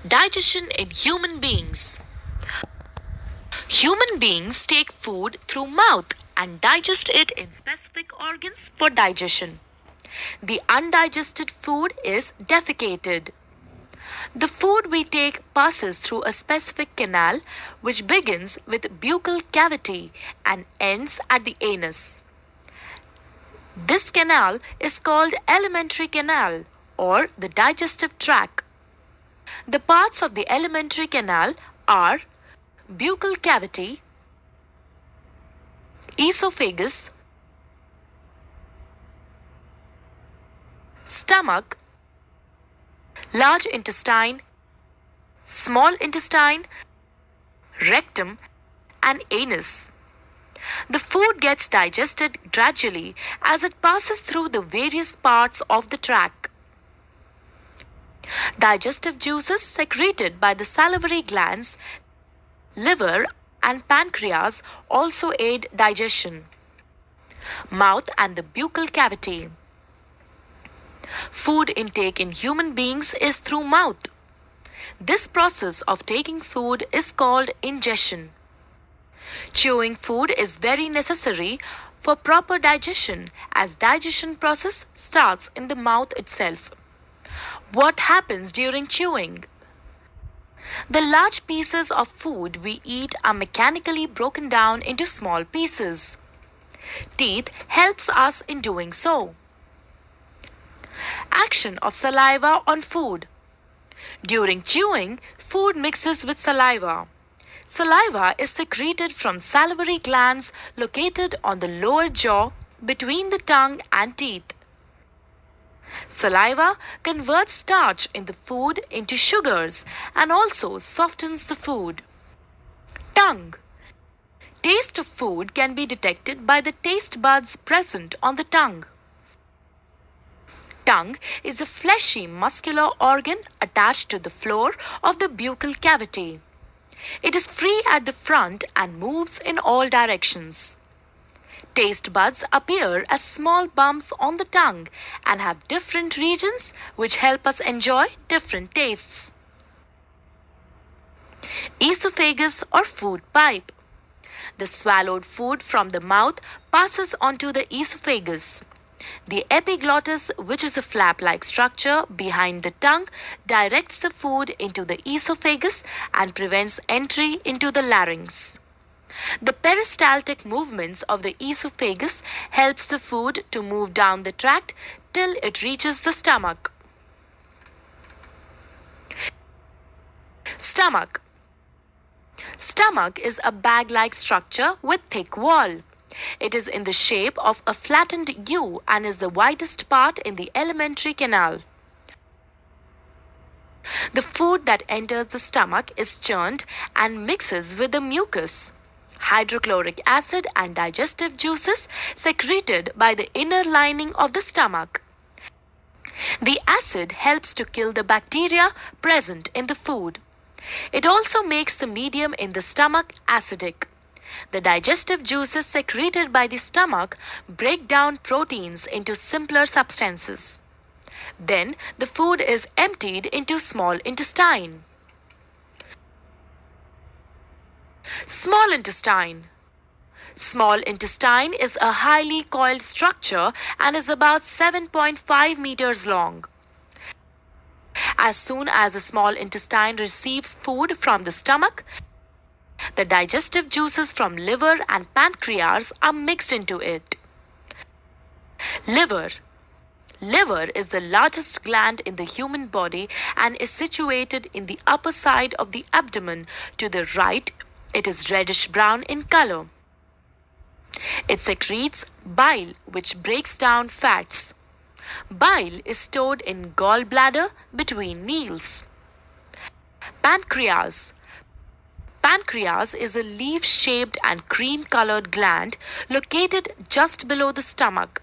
Digestion in human beings. Human beings take food through mouth and digest it in specific organs for digestion. The undigested food is defecated. The food we take passes through a specific canal which begins with buccal cavity and ends at the anus. This canal is called alimentary canal or the digestive tract. The parts of the alimentary canal are buccal cavity, esophagus, stomach, large intestine, small intestine, rectum, and anus. The food gets digested gradually as it passes through the various parts of the tract. Digestive juices secreted by the salivary glands, liver, and pancreas also aid digestion. Mouth and the buccal cavity. Food intake in human beings is through mouth. This process of taking food is called ingestion. Chewing food is very necessary for proper digestion as digestion process starts in the mouth itself. What happens during chewing? The large pieces of food we eat are mechanically broken down into small pieces. Teeth helps us in doing so. Action of saliva on food. During chewing, food mixes with saliva. Saliva is secreted from salivary glands located on the lower jaw between the tongue and teeth. Saliva converts starch in the food into sugars and also softens the food. Tongue. Taste of food can be detected by the taste buds present on the tongue. Tongue is a fleshy muscular organ attached to the floor of the buccal cavity. It is free at the front and moves in all directions. Taste buds appear as small bumps on the tongue and have different regions which help us enjoy different tastes. Esophagus or food pipe. The swallowed food from the mouth passes onto the esophagus. The epiglottis, which is a flap-like structure behind the tongue, directs the food into the esophagus and prevents entry into the larynx. The peristaltic movements of the esophagus helps the food to move down the tract till it reaches the stomach. Stomach. Stomach is a bag-like structure with thick wall. It is in the shape of a flattened U and is the widest part in the alimentary canal. The food that enters the stomach is churned and mixes with the mucus. Hydrochloric acid and digestive juices secreted by the inner lining of the stomach. The acid helps to kill the bacteria present in the food. It also makes the medium in the stomach acidic. The digestive juices secreted by the stomach break down proteins into simpler substances. Then the food is emptied into small intestine. Small intestine. Small intestine is a highly coiled structure and is about 7.5 meters long. As soon as the small intestine receives food from the stomach, the digestive juices from liver and pancreas are mixed into it. Liver. Liver is the largest gland in the human body and is situated in the upper side of the abdomen. To the right, it is reddish brown in color. It secretes bile, which breaks down fats. Bile is stored in gallbladder between meals. Pancreas. Pancreas is a leaf-shaped and cream-colored gland located just below the stomach.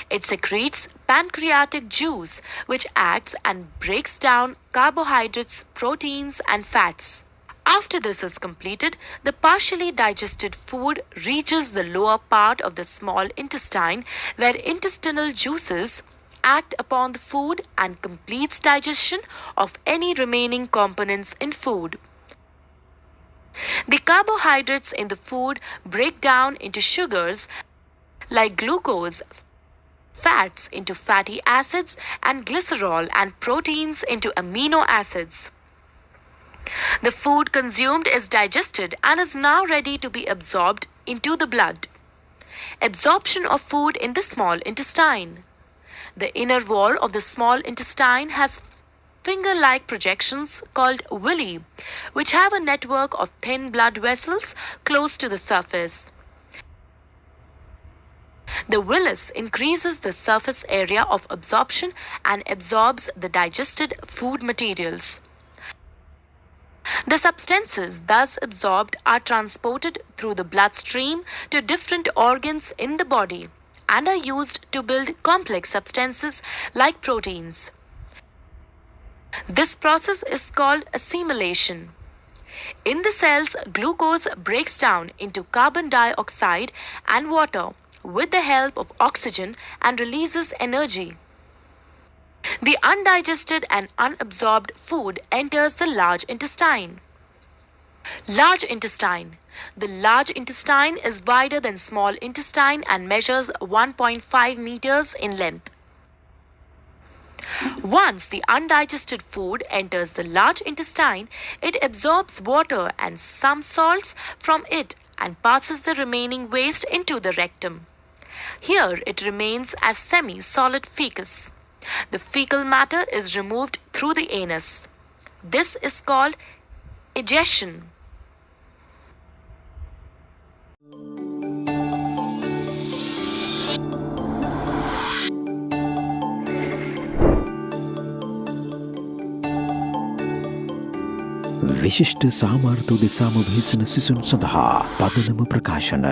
It secretes pancreatic juice, which acts and breaks down carbohydrates, proteins, and fats. After this is completed, the partially digested food reaches the lower part of the small intestine, where intestinal juices act upon the food and completes digestion of any remaining components in food. The carbohydrates in the food break down into sugars like glucose, fats into fatty acids, and glycerol and proteins into amino acids. The food consumed is digested and is now ready to be absorbed into the blood. Absorption of food in the small intestine. The inner wall of the small intestine has finger-like projections called villi, which have a network of thin blood vessels close to the surface. The villus increases the surface area of absorption and absorbs the digested food materials. The substances thus absorbed are transported through the bloodstream to different organs in the body and are used to build complex substances like proteins. This process is called assimilation. In the cells, glucose breaks down into carbon dioxide and water with the help of oxygen and releases energy. The undigested and unabsorbed food enters the large intestine. Large intestine. The large intestine is wider than small intestine and measures 1.5 meters in length. Once the undigested food enters the large intestine, it absorbs water and some salts from it and passes the remaining waste into the rectum. Here it remains as semi-solid fecus. The fecal matter is removed through the anus. This is called egestion. විශිෂ්ට සාමාර්ථ උදෙසාම වෙහෙසෙන සිසුන් සඳහා පදනම ප්‍රකාශන